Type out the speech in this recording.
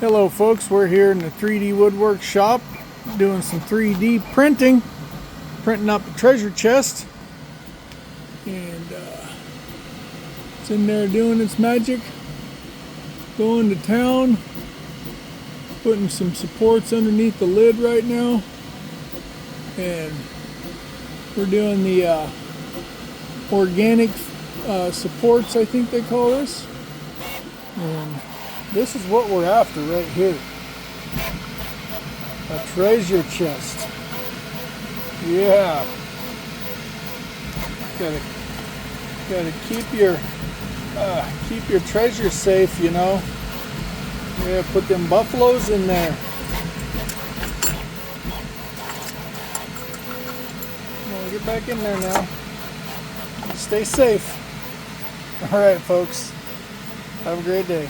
Hello folks, we're here in the 3D woodwork shop doing some 3D printing up a treasure chest, and it's in there doing its magic, going to town, putting some supports underneath the lid right now, and we're doing the organic supports, I think they call this, and this is what we're after right here. A treasure chest. Yeah. Gotta keep your treasure safe, you know. Yeah, put them buffaloes in there. Come on, get back in there now. Stay safe. All right, folks. Have a great day.